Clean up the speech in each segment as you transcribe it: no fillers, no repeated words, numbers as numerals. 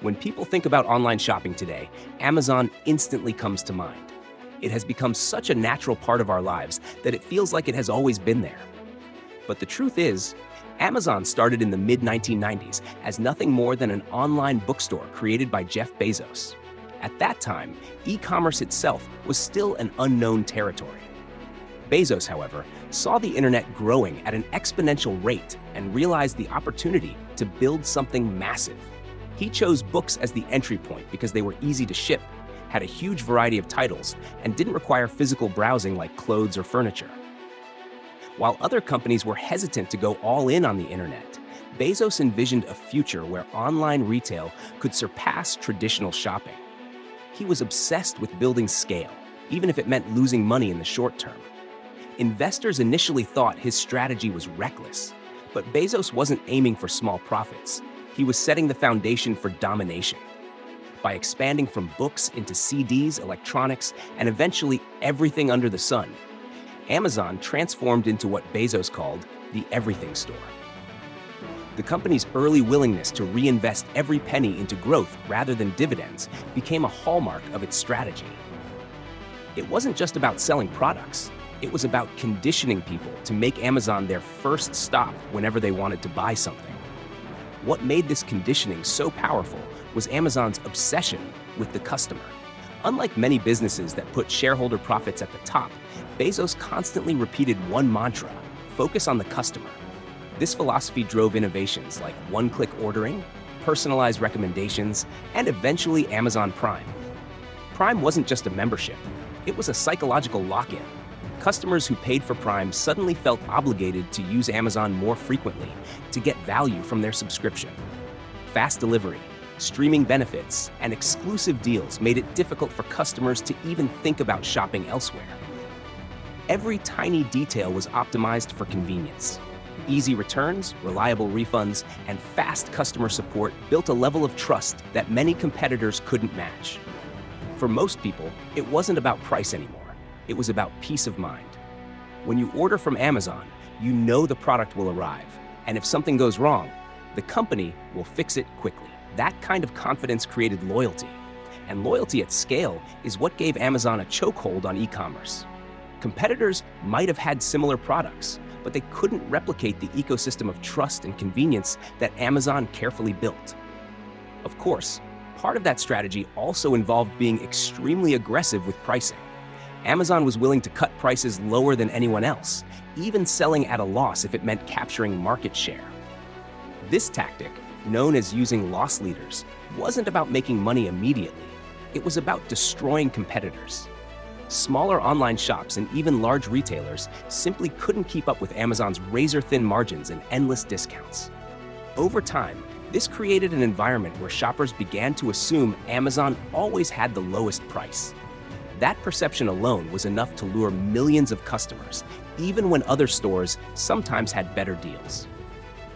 When people think about online shopping today, Amazon instantly comes to mind. It has become such a natural part of our lives that it feels like it has always been there. But the truth is, Amazon started in the mid-1990s as nothing more than an online bookstore created by Jeff Bezos. At that time, e-commerce itself was still an unknown territory. Bezos, however, saw the internet growing at an exponential rate and realized the opportunity to build something massive. He chose books as the entry point because they were easy to ship, had a huge variety of titles, and didn't require physical browsing like clothes or furniture. While other companies were hesitant to go all in on the internet, Bezos envisioned a future where online retail could surpass traditional shopping. He was obsessed with building scale, even if it meant losing money in the short term. Investors initially thought his strategy was reckless, but Bezos wasn't aiming for small profits. He was setting the foundation for domination. By expanding from books into CDs, electronics, and eventually everything under the sun, Amazon transformed into what Bezos called the everything store. The company's early willingness to reinvest every penny into growth rather than dividends became a hallmark of its strategy. It wasn't just about selling products. It was about conditioning people to make Amazon their first stop whenever they wanted to buy something. What made this conditioning so powerful was Amazon's obsession with the customer. Unlike many businesses that put shareholder profits at the top, Bezos constantly repeated one mantra: focus on the customer. This philosophy drove innovations like one-click ordering, personalized recommendations, and eventually Amazon Prime. Prime wasn't just a membership, it was a psychological lock-in. Customers who paid for Prime suddenly felt obligated to use Amazon more frequently to get value from their subscription. Fast delivery, streaming benefits, and exclusive deals made it difficult for customers to even think about shopping elsewhere. Every tiny detail was optimized for convenience. Easy returns, reliable refunds, and fast customer support built a level of trust that many competitors couldn't match. For most people, it wasn't about price anymore. It was about peace of mind. When you order from Amazon, you know the product will arrive, and if something goes wrong, the company will fix it quickly. That kind of confidence created loyalty, and loyalty at scale is what gave Amazon a chokehold on e-commerce. Competitors might have had similar products, but they couldn't replicate the ecosystem of trust and convenience that Amazon carefully built. Of course, part of that strategy also involved being extremely aggressive with pricing. Amazon was willing to cut prices lower than anyone else, even selling at a loss if it meant capturing market share. This tactic, known as using loss leaders, wasn't about making money immediately. It was about destroying competitors. Smaller online shops and even large retailers simply couldn't keep up with Amazon's razor-thin margins and endless discounts. Over time, this created an environment where shoppers began to assume Amazon always had the lowest price. That perception alone was enough to lure millions of customers, even when other stores sometimes had better deals.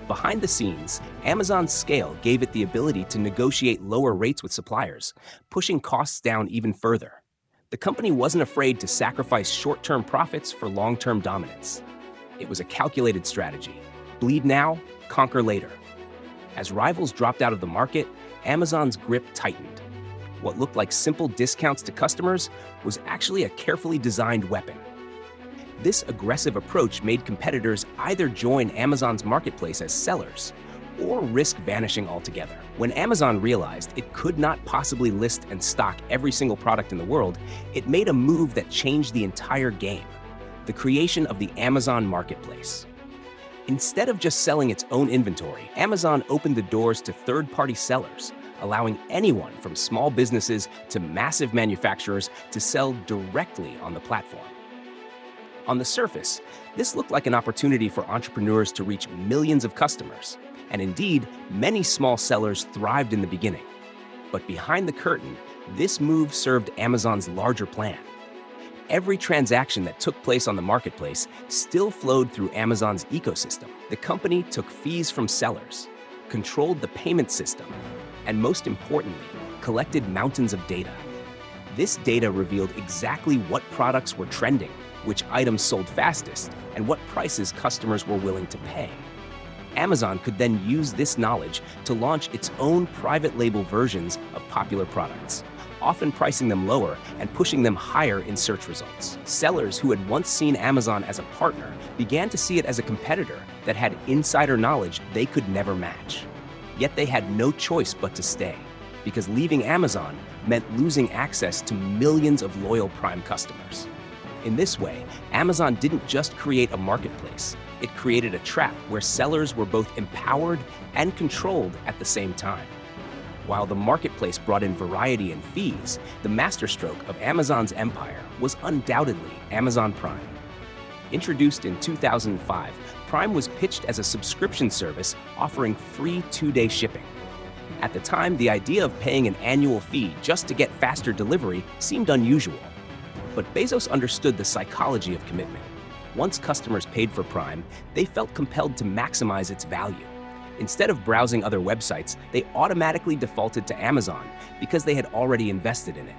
Behind the scenes, Amazon's scale gave it the ability to negotiate lower rates with suppliers, pushing costs down even further. The company wasn't afraid to sacrifice short-term profits for long-term dominance. It was a calculated strategy. Bleed now, conquer later. As rivals dropped out of the market, Amazon's grip tightened. What looked like simple discounts to customers was actually a carefully designed weapon. This aggressive approach made competitors either join Amazon's marketplace as sellers or risk vanishing altogether. When Amazon realized it could not possibly list and stock every single product in the world, it made a move that changed the entire game: the creation of the Amazon Marketplace. Instead of just selling its own inventory, Amazon opened the doors to third-party sellers, allowing anyone from small businesses to massive manufacturers to sell directly on the platform. On the surface, this looked like an opportunity for entrepreneurs to reach millions of customers, and indeed, many small sellers thrived in the beginning. But behind the curtain, this move served Amazon's larger plan. Every transaction that took place on the marketplace still flowed through Amazon's ecosystem. The company took fees from sellers, controlled the payment system, and most importantly, collected mountains of data. This data revealed exactly what products were trending, which items sold fastest, and what prices customers were willing to pay. Amazon could then use this knowledge to launch its own private label versions of popular products, often pricing them lower and pushing them higher in search results. Sellers who had once seen Amazon as a partner began to see it as a competitor that had insider knowledge they could never match. Yet they had no choice but to stay, because leaving Amazon meant losing access to millions of loyal Prime customers. In this way, Amazon didn't just create a marketplace, it created a trap where sellers were both empowered and controlled at the same time. While the marketplace brought in variety and fees, the masterstroke of Amazon's empire was undoubtedly Amazon Prime. Introduced in 2005, Prime was pitched as a subscription service offering free 2-day shipping. At the time, the idea of paying an annual fee just to get faster delivery seemed unusual. But Bezos understood the psychology of commitment. Once customers paid for Prime, they felt compelled to maximize its value. Instead of browsing other websites, they automatically defaulted to Amazon because they had already invested in it.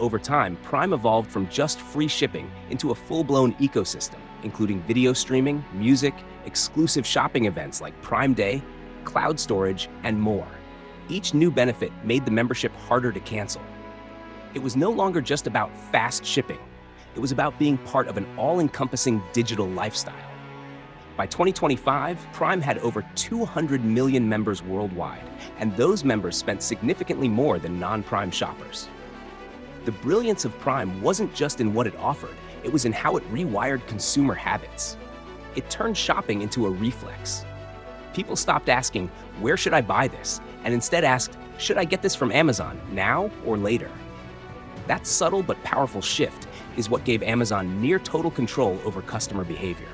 Over time, Prime evolved from just free shipping into a full-blown ecosystem, including video streaming, music, exclusive shopping events like Prime Day, cloud storage, and more. Each new benefit made the membership harder to cancel. It was no longer just about fast shipping. It was about being part of an all-encompassing digital lifestyle. By 2025, Prime had over 200 million members worldwide, and those members spent significantly more than non-Prime shoppers. The brilliance of Prime wasn't just in what it offered, it was in how it rewired consumer habits. It turned shopping into a reflex. People stopped asking, "Where should I buy this?" and instead asked, "Should I get this from Amazon, now or later?" That subtle but powerful shift is what gave Amazon near total control over customer behavior.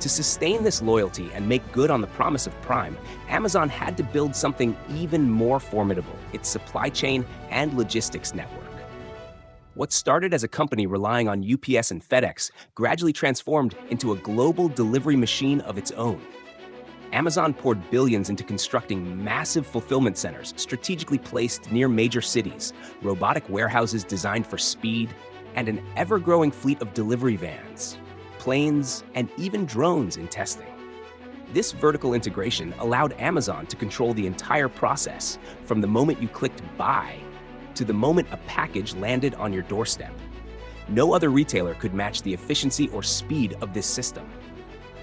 To sustain this loyalty and make good on the promise of Prime, Amazon had to build something even more formidable: its supply chain and logistics network. What started as a company relying on UPS and FedEx gradually transformed into a global delivery machine of its own. Amazon poured billions into constructing massive fulfillment centers strategically placed near major cities, robotic warehouses designed for speed, and an ever-growing fleet of delivery vans, planes, and even drones in testing. This vertical integration allowed Amazon to control the entire process, from the moment you clicked buy to the moment a package landed on your doorstep. No other retailer could match the efficiency or speed of this system.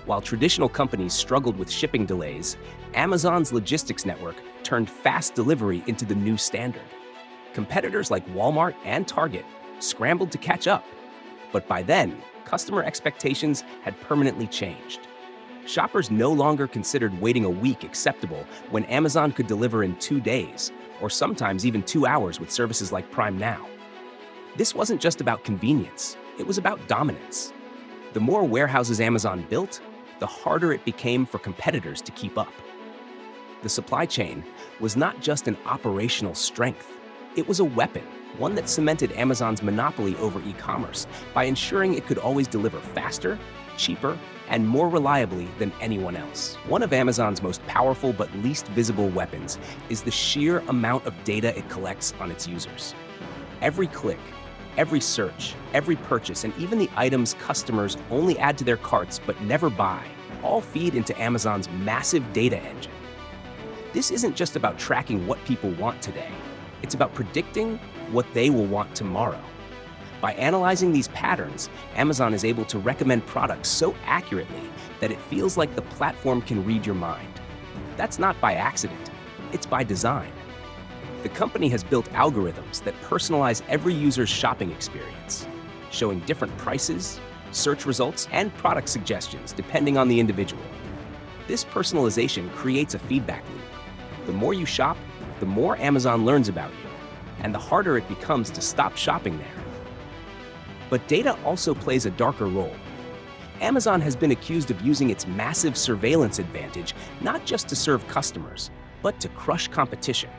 While traditional companies struggled with shipping delays, Amazon's logistics network turned fast delivery into the new standard. Competitors like Walmart and Target scrambled to catch up, but by then, customer expectations had permanently changed. Shoppers no longer considered waiting a week acceptable when Amazon could deliver in 2 days, or sometimes even 2 hours with services like Prime Now. This wasn't just about convenience, it was about dominance. The more warehouses Amazon built, the harder it became for competitors to keep up. The supply chain was not just an operational strength, it was a weapon, one that cemented Amazon's monopoly over e-commerce by ensuring it could always deliver faster, cheaper, and more reliably than anyone else. One of Amazon's most powerful but least visible weapons is the sheer amount of data it collects on its users. Every click, every search, every purchase, and even the items customers only add to their carts but never buy, all feed into Amazon's massive data engine. This isn't just about tracking what people want today. It's about predicting what they will want tomorrow. By analyzing these patterns, Amazon is able to recommend products so accurately that it feels like the platform can read your mind. That's not by accident, it's by design. The company has built algorithms that personalize every user's shopping experience, showing different prices, search results, and product suggestions depending on the individual. This personalization creates a feedback loop. The more you shop, the more Amazon learns about you, and the harder it becomes to stop shopping there. But data also plays a darker role. Amazon has been accused of using its massive surveillance advantage not just to serve customers, but to crush competition.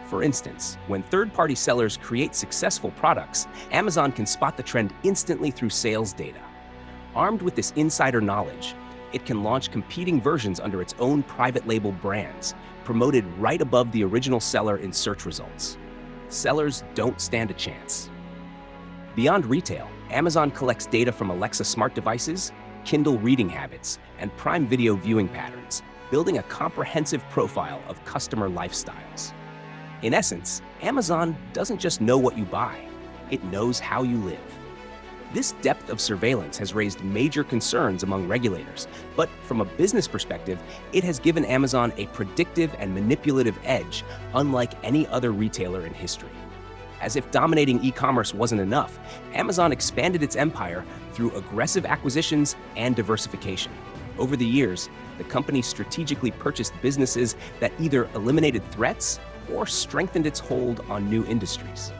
For instance, when third-party sellers create successful products, Amazon can spot the trend instantly through sales data. Armed with this insider knowledge, it can launch competing versions under its own private label brands, promoted right above the original seller in search results. Sellers don't stand a chance. Beyond retail, Amazon collects data from Alexa smart devices, Kindle reading habits, and Prime Video viewing patterns, building a comprehensive profile of customer lifestyles. In essence, Amazon doesn't just know what you buy, it knows how you live. This depth of surveillance has raised major concerns among regulators, but from a business perspective, it has given Amazon a predictive and manipulative edge unlike any other retailer in history. As if dominating e-commerce wasn't enough, Amazon expanded its empire through aggressive acquisitions and diversification. Over the years, the company strategically purchased businesses that either eliminated threats or strengthened its hold on new industries.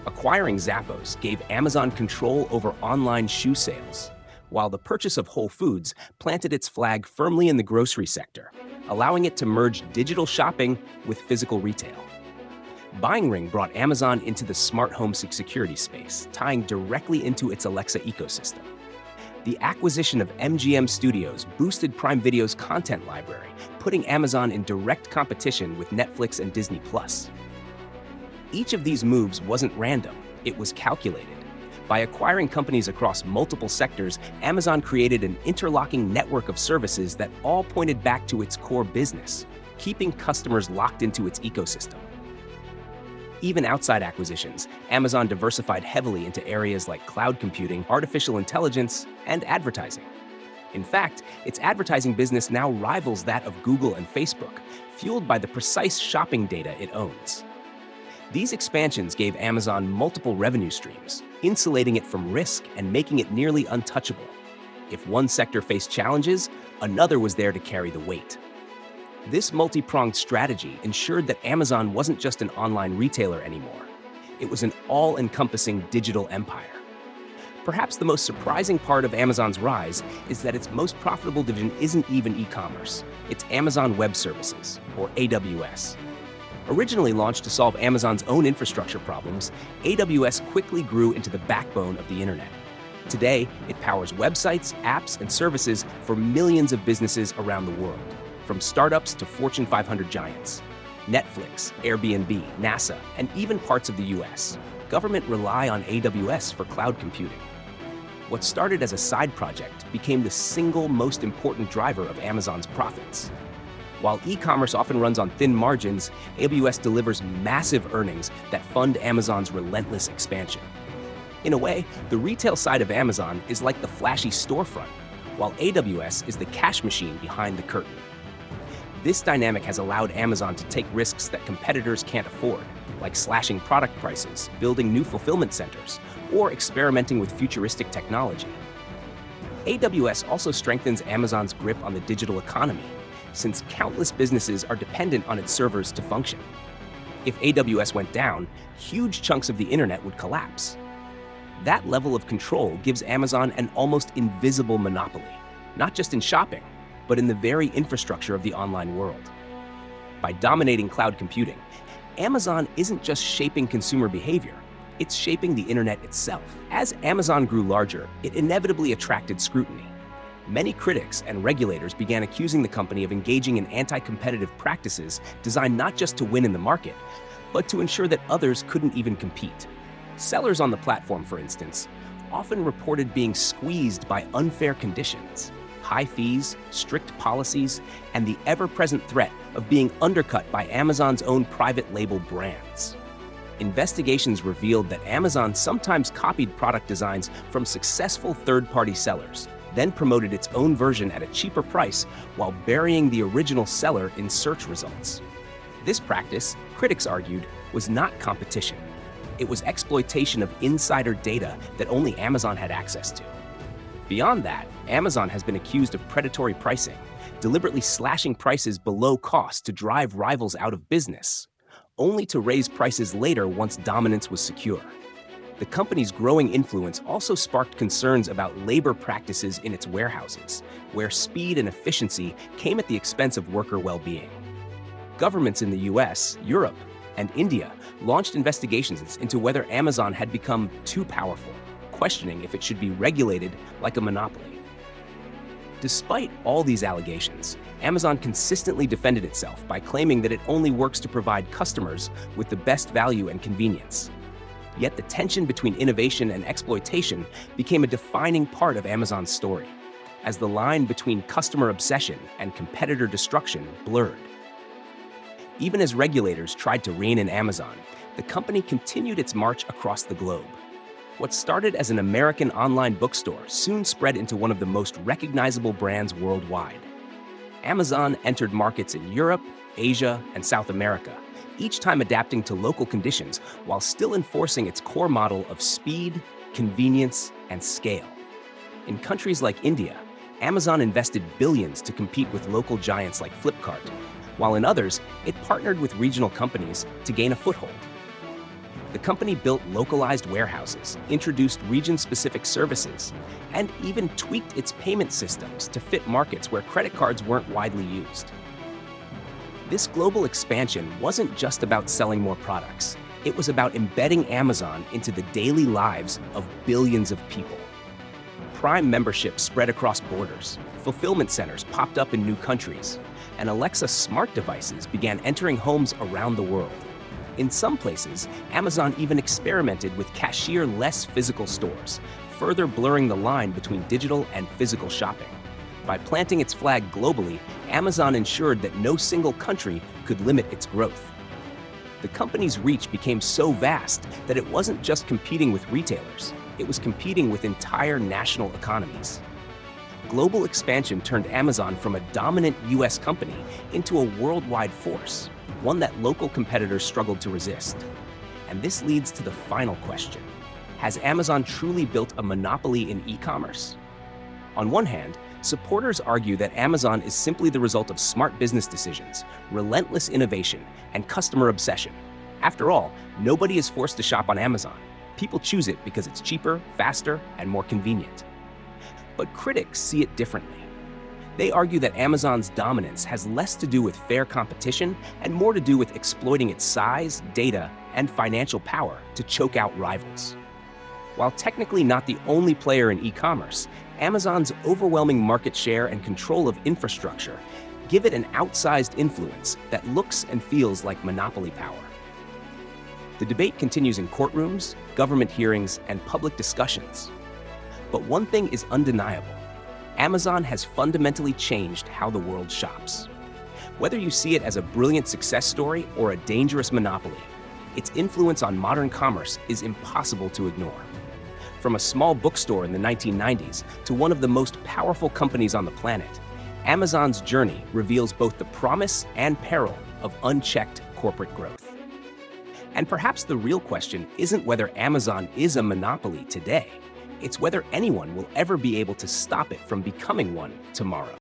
Acquiring Zappos gave Amazon control over online shoe sales, while the purchase of Whole Foods planted its flag firmly in the grocery sector, allowing it to merge digital shopping with physical retail. Buying Ring brought Amazon into the smart home security space, tying directly into its Alexa ecosystem. The acquisition of MGM Studios boosted Prime Video's content library, putting Amazon in direct competition with Netflix and Disney+. Each of these moves wasn't random, it was calculated. By acquiring companies across multiple sectors, Amazon created an interlocking network of services that all pointed back to its core business, keeping customers locked into its ecosystem. Even outside acquisitions, Amazon diversified heavily into areas like cloud computing, artificial intelligence, and advertising. In fact, its advertising business now rivals that of Google and Facebook, fueled by the precise shopping data it owns. These expansions gave Amazon multiple revenue streams, insulating it from risk and making it nearly untouchable. If one sector faced challenges, another was there to carry the weight. This multi-pronged strategy ensured that Amazon wasn't just an online retailer anymore. It was an all-encompassing digital empire. Perhaps the most surprising part of Amazon's rise is that its most profitable division isn't even e-commerce. It's Amazon Web Services, or AWS. Originally launched to solve Amazon's own infrastructure problems, AWS quickly grew into the backbone of the internet. Today, it powers websites, apps, and services for millions of businesses around the world, from startups to Fortune 500 giants. Netflix, Airbnb, NASA, and even parts of the US. Government rely on AWS for cloud computing. What started as a side project became the single most important driver of Amazon's profits. While e-commerce often runs on thin margins, AWS delivers massive earnings that fund Amazon's relentless expansion. In a way, the retail side of Amazon is like the flashy storefront, while AWS is the cash machine behind the curtain. This dynamic has allowed Amazon to take risks that competitors can't afford, like slashing product prices, building new fulfillment centers, or experimenting with futuristic technology. AWS also strengthens Amazon's grip on the digital economy, since countless businesses are dependent on its servers to function. If AWS went down, huge chunks of the internet would collapse. That level of control gives Amazon an almost invisible monopoly, not just in shopping, but in the very infrastructure of the online world. By dominating cloud computing, Amazon isn't just shaping consumer behavior, it's shaping the internet itself. As Amazon grew larger, it inevitably attracted scrutiny. Many critics and regulators began accusing the company of engaging in anti-competitive practices designed not just to win in the market, but to ensure that others couldn't even compete. Sellers on the platform, for instance, often reported being squeezed by unfair conditions, high fees, strict policies, and the ever-present threat of being undercut by Amazon's own private label brands. Investigations revealed that Amazon sometimes copied product designs from successful third-party sellers, then promoted its own version at a cheaper price while burying the original seller in search results. This practice, critics argued, was not competition. It was exploitation of insider data that only Amazon had access to. Beyond that, Amazon has been accused of predatory pricing, deliberately slashing prices below cost to drive rivals out of business, only to raise prices later once dominance was secure. The company's growing influence also sparked concerns about labor practices in its warehouses, where speed and efficiency came at the expense of worker well-being. Governments in the US, Europe, and India launched investigations into whether Amazon had become too powerful, questioning if it should be regulated like a monopoly. Despite all these allegations, Amazon consistently defended itself by claiming that it only works to provide customers with the best value and convenience. Yet the tension between innovation and exploitation became a defining part of Amazon's story, as the line between customer obsession and competitor destruction blurred. Even as regulators tried to rein in Amazon, the company continued its march across the globe. What started as an American online bookstore soon spread into one of the most recognizable brands worldwide. Amazon entered markets in Europe, Asia, and South America, each time adapting to local conditions while still enforcing its core model of speed, convenience, and scale. In countries like India, Amazon invested billions to compete with local giants like Flipkart, while in others, it partnered with regional companies to gain a foothold. The company built localized warehouses, introduced region-specific services, and even tweaked its payment systems to fit markets where credit cards weren't widely used. This global expansion wasn't just about selling more products. It was about embedding Amazon into the daily lives of billions of people. Prime membership spread across borders, fulfillment centers popped up in new countries, and Alexa smart devices began entering homes around the world. In some places, Amazon even experimented with cashier-less physical stores, further blurring the line between digital and physical shopping. By planting its flag globally, Amazon ensured that no single country could limit its growth. The company's reach became so vast that it wasn't just competing with retailers, it was competing with entire national economies. Global expansion turned Amazon from a dominant US company into a worldwide force, one that local competitors struggled to resist. And this leads to the final question. Has Amazon truly built a monopoly in e-commerce? On one hand, supporters argue that Amazon is simply the result of smart business decisions, relentless innovation, and customer obsession. After all, nobody is forced to shop on Amazon. People choose it because it's cheaper, faster, and more convenient. But critics see it differently. They argue that Amazon's dominance has less to do with fair competition and more to do with exploiting its size, data, and financial power to choke out rivals. While technically not the only player in e-commerce, Amazon's overwhelming market share and control of infrastructure give it an outsized influence that looks and feels like monopoly power. The debate continues in courtrooms, government hearings, and public discussions. But one thing is undeniable. Amazon has fundamentally changed how the world shops. Whether you see it as a brilliant success story or a dangerous monopoly, its influence on modern commerce is impossible to ignore. From a small bookstore in the 1990s to one of the most powerful companies on the planet, Amazon's journey reveals both the promise and peril of unchecked corporate growth. And perhaps the real question isn't whether Amazon is a monopoly today, it's whether anyone will ever be able to stop it from becoming one tomorrow.